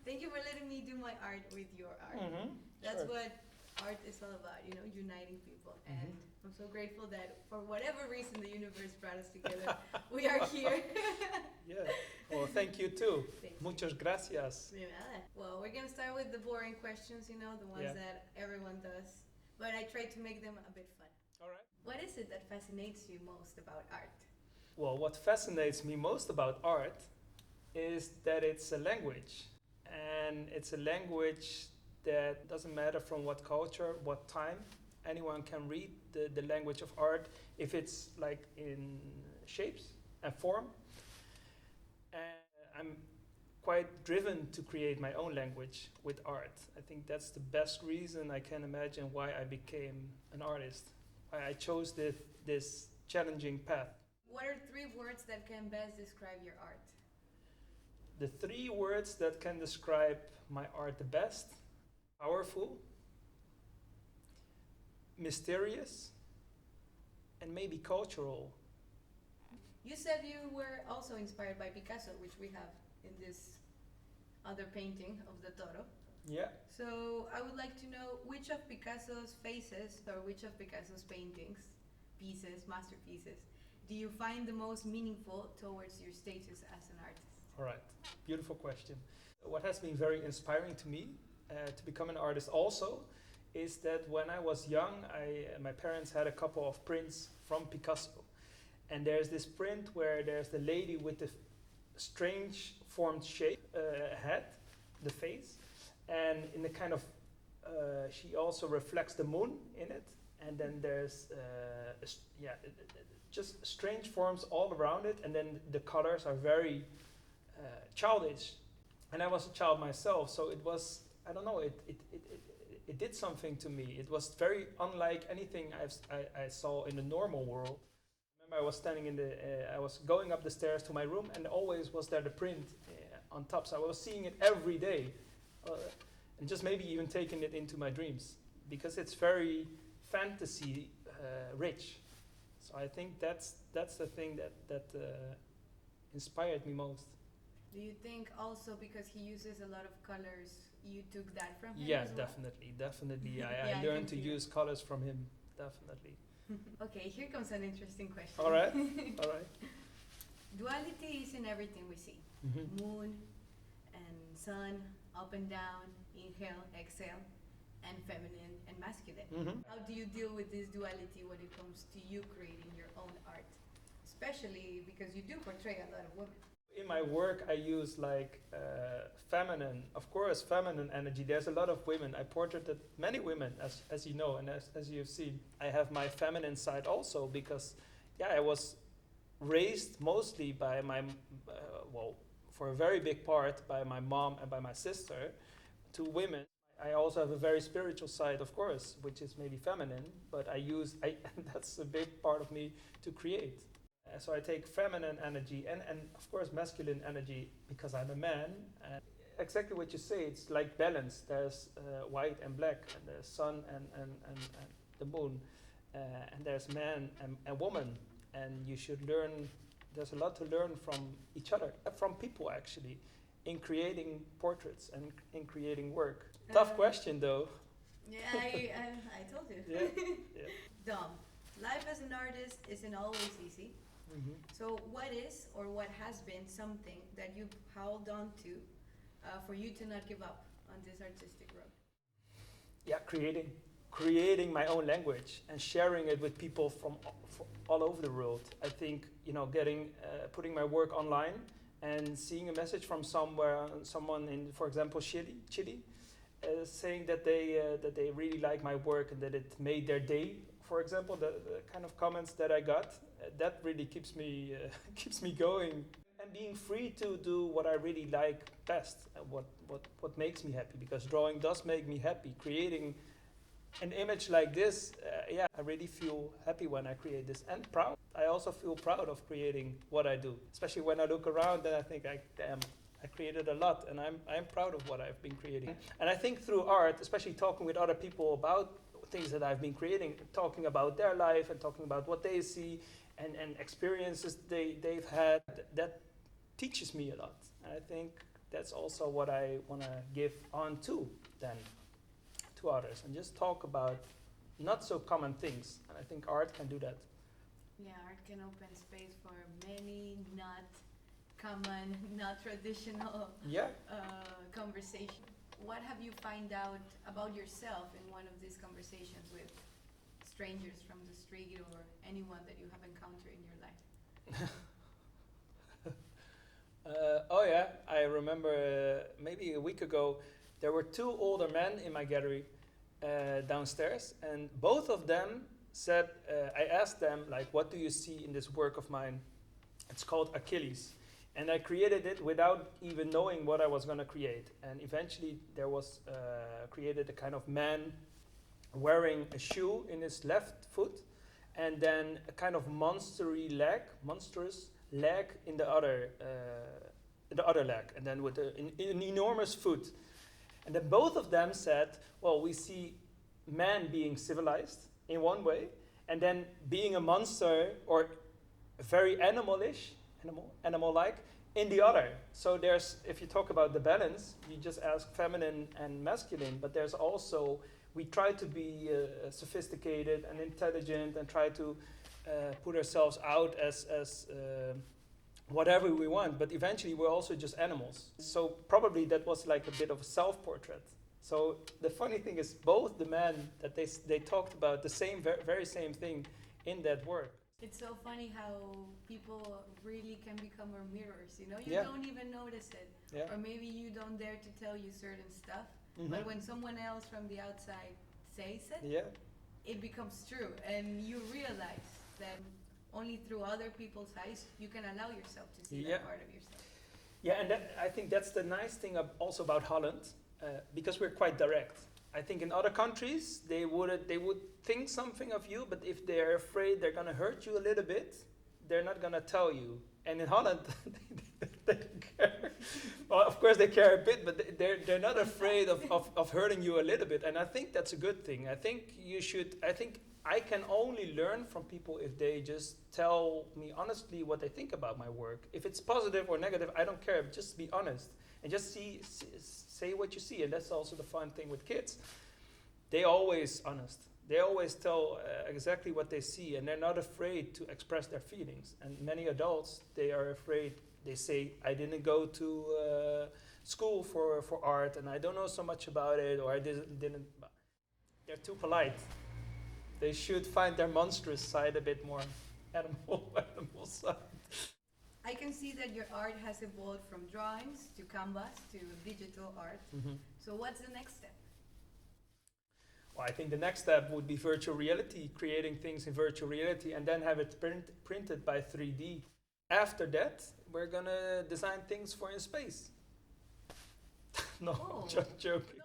Thank you for letting me do my art with your art. That's Sure. what art is all about, uniting people. And I'm so grateful that for whatever reason the universe brought us together, we are here. Yeah. Well, thank you too. Thank you. Muchas gracias. De nada. Well, we're going to start with the boring questions, the ones Yeah. that everyone does. But I try to make them a bit fun. All right. What is it that fascinates you most about art? Well, what fascinates me most about art is that it's a language. And it's a language that doesn't matter from what culture, what time. Anyone can read the language of art if it's like in shapes and form. And I'm quite driven to create my own language with art. I think that's the best reason I can imagine why I became an artist, why I chose this challenging path. What are 3 words that can best describe your art? The 3 words that can describe my art the best: powerful, mysterious, and maybe cultural. You said you were also inspired by Picasso, which we have in this other painting of the Toro. Yeah. So I would like to know which of Picasso's faces or which of Picasso's paintings, pieces, masterpieces, do you find the most meaningful towards your status as an artist? All right. Beautiful question. What has been very inspiring to me to become an artist also is that when I was young, my parents had a couple of prints from Picasso. And there's this print where there's the lady with the strange formed shape head, the face, and in the kind of, she also reflects the moon in it. And then there's, just strange forms all around it. And then the colors are very childish. And I was a child myself, so it was, I don't know, it did something to me. It was very unlike anything I saw in the normal world. I remember I was standing I was going up the stairs to my room, and always was there the print on top. So I was seeing it every day, and just maybe even taking it into my dreams, because it's very fantasy rich. So I think that's the thing that inspired me most. Do you think also because he uses a lot of colors, you took that from him? Yeah, as well? definitely. Yeah, I I learned to can see use colors from him, definitely. Okay, here comes an interesting question. All right, all right. Duality is in everything we see. Moon and sun, up and down, inhale, exhale, and feminine and masculine. How do you deal with this duality when it comes to you creating your own art? Especially because you do portray a lot of women. In my work, I use like feminine, of course, feminine energy. There's a lot of women. I portraited many women, as you know, and as you've seen. I have my feminine side also because, I was raised mostly by my, for a very big part, by my mom and by my sister, two women. I also have a very spiritual side, of course, which is maybe feminine, but that's a big part of me to create. So I take feminine energy and of course masculine energy because I'm a man. Exactly what you say, it's like balance. There's white and black, and there's sun and the moon, and there's man and woman. And you should learn, there's a lot to learn from each other, from people actually, in creating portraits and in creating work. Tough question though. Yeah, I told you. Yeah. Dom, life as an artist isn't always easy. So what is or what has been something that you've held on to for you to not give up on this artistic road? Yeah, creating my own language and sharing it with people from all over the world. I think putting my work online and seeing a message from someone in, for example, Chile, saying that they really like my work and that it made their day. For example, the kind of comments that I got, that really keeps me going. And being free to do what I really like best, what makes me happy, because drawing does make me happy. Creating an image like this, I really feel happy when I create this, and proud. I also feel proud of creating what I do, especially when I look around and I think, I created a lot, and I'm proud of what I've been creating. And I think through art, especially talking with other people about things that I've been creating, talking about their life and talking about what they see and experiences they've had, that teaches me a lot. And I think that's also what I want to give on to then to others, and just talk about not so common things. And I think art can do that. Yeah, art can open space for many not common, not traditional conversation. What have you find out about yourself in one of these conversations with strangers from the street or anyone that you have encountered in your life? Oh yeah, I remember maybe a week ago, there were two older men in my gallery downstairs, and both of them said, I asked them, like, what do you see in this work of mine? It's called Aquiles. And I created it without even knowing what I was going to create. And eventually there was created a kind of man wearing a shoe in his left foot, and then a kind of monstrous leg in the other leg, and then with an enormous foot. And then both of them said, well, we see man being civilized in one way, and then being a monster or very animal-like in the other. So there's, if you talk about the balance, you just ask feminine and masculine, but there's also, we try to be sophisticated and intelligent and try to put ourselves out as whatever we want, but eventually we're also just animals. So probably that was like a bit of a self-portrait. So the funny thing is, both the men that they talked about the same, very same thing in that work. It's so funny how people really can become our mirrors, you know? You Yeah. don't even notice it. Yeah. Or maybe you don't dare to tell you certain stuff. Mm-hmm. But when someone else from the outside says it, Yeah. it becomes true. And you realize that only through other people's eyes you can allow yourself to see Yeah. that part of yourself. Yeah, and I think that's the nice thing also about Holland, because we're quite direct. I think in other countries they would think something of you, but if they're afraid they're gonna hurt you a little bit, they're not gonna tell you. And in Holland, they don't care. Well, of course they care a bit, but they're not afraid of hurting you a little bit. And I think that's a good thing. I think I can only learn from people if they just tell me honestly what they think about my work. If it's positive or negative, I don't care. Just be honest and just say what you see. And that's also the fun thing with kids. They're always honest. They always tell exactly what they see, and they're not afraid to express their feelings. And many adults, they are afraid. They say, I didn't go to school for art, and I don't know so much about it, or I didn't. They're too polite. They should find their monstrous side a bit more animal side. I can see that your art has evolved from drawings to canvas to digital art. Mm-hmm. So what's the next step? Well, I think the next step would be virtual reality, creating things in virtual reality, and then have it printed by 3D. After that, we're gonna design things for in space. No, just joking.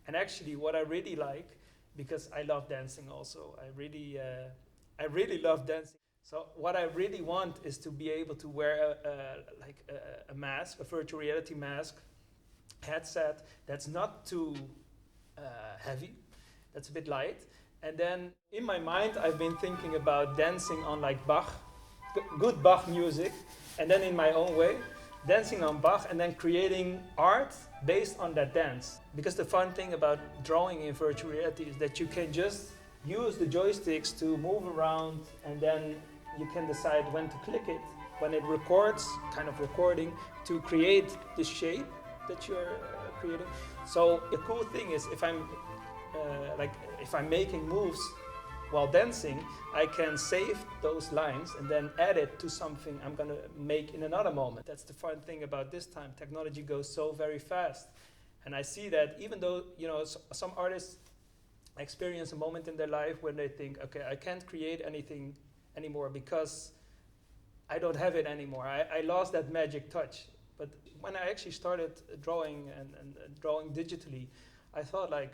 And actually, what I really like, because I love dancing also, I really love dancing. So what I really want is to be able to wear a mask, a virtual reality mask, headset that's not too heavy, that's a bit light. And then in my mind, I've been thinking about dancing on like Bach, good Bach music, and then in my own way, dancing on Bach and then creating art based on that dance. Because the fun thing about drawing in virtual reality is that you can just use the joysticks to move around, and then you can decide when to click it, when it records, kind of recording, to create the shape that you're creating. So the cool thing is if I'm making moves while dancing, I can save those lines and then add it to something I'm gonna make in another moment. That's the fun thing about this time. Technology goes so very fast. And I see that even though, some artists experience a moment in their life when they think, okay, I can't create anything anymore because I don't have it anymore. I lost that magic touch. But when I actually started drawing and drawing digitally, I thought like,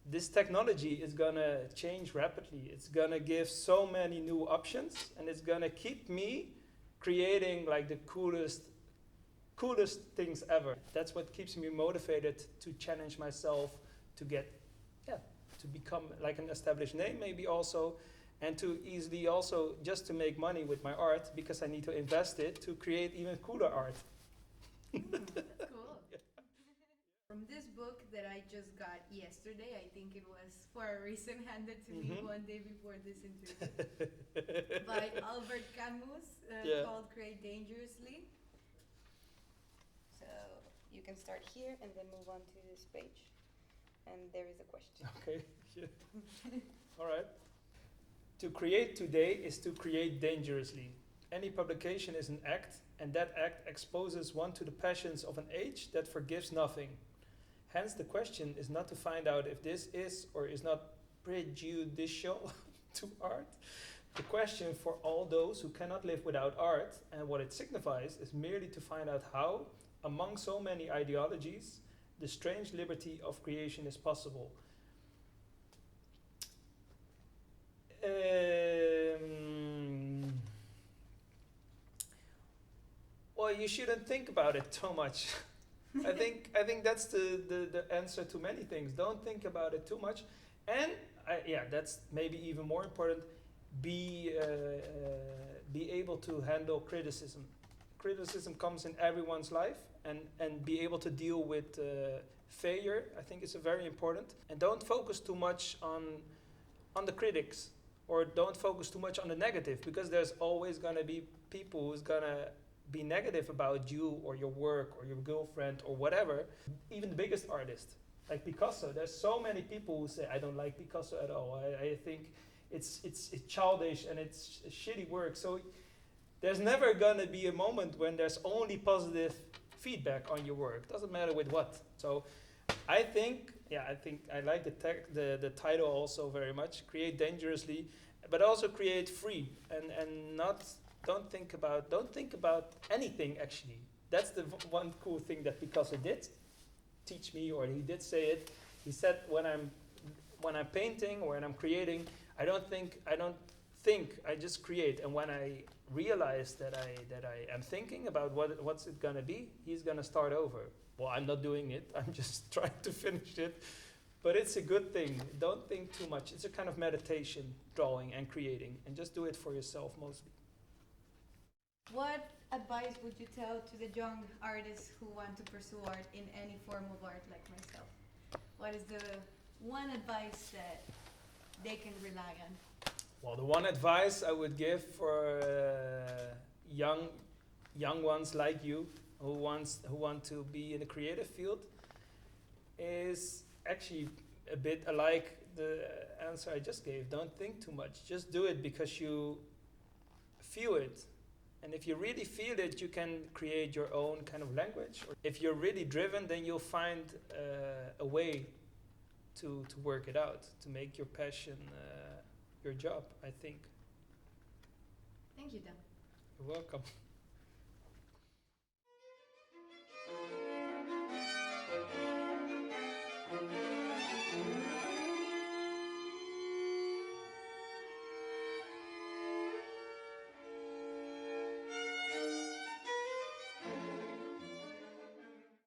this technology is gonna change rapidly. It's gonna give so many new options, and it's gonna keep me creating like the coolest things ever. That's what keeps me motivated to challenge myself, to become like an established name maybe also, and to easily also just to make money with my art, because I need to invest it to create even cooler art. That's cool. that I just got yesterday. I think it was for a reason handed to me one day before this interview by Albert Camus, called Create Dangerously. So you can start here and then move on to this page. And there is a question. Okay. Yeah. All right. To create today is to create dangerously. Any publication is an act, and that act exposes one to the passions of an age that forgives nothing. Hence, the question is not to find out if this is or is not prejudicial to art. The question for all those who cannot live without art and what it signifies is merely to find out how, among so many ideologies, the strange liberty of creation is possible. Well, you shouldn't think about it too much. I think that's the answer to many things. Don't think about it too much, and that's maybe even more important. Be able to handle criticism. Criticism comes in everyone's life, and be able to deal with failure. I think is very important. And don't focus too much on the critics, or don't focus too much on the negative, because there's always gonna be people who's gonna be negative about you or your work or your girlfriend or whatever. Even the biggest artist, like Picasso, there's so many people who say, I don't like Picasso at all. I think it's childish and it's shitty work. So there's never gonna be a moment when there's only positive feedback on your work. Doesn't matter with what. So I think I like the title also very much. Create dangerously, but also create free, and not. Don't think about anything, actually. That's the one cool thing that Picasso did teach me, or he did say it. He said, when I'm painting or when I'm creating, I don't think, I just create. And when I realize that I am thinking about what's it gonna be, he's gonna start over. Well, I'm not doing it. I'm just trying to finish it. But it's a good thing. Don't think too much. It's a kind of meditation, drawing and creating, and just do it for yourself mostly. What advice would you tell to the young artists who want to pursue art in any form of art like myself? What is the one advice that they can rely on? Well, the one advice I would give for young ones like you who want to be in the creative field is actually a bit alike the answer I just gave. Don't think too much. Just do it because you feel it. And if you really feel it, you can create your own kind of language. Or if you're really driven, then you'll find a way to work it out, to make your passion your job, I think. Thank you, Dan. You're welcome.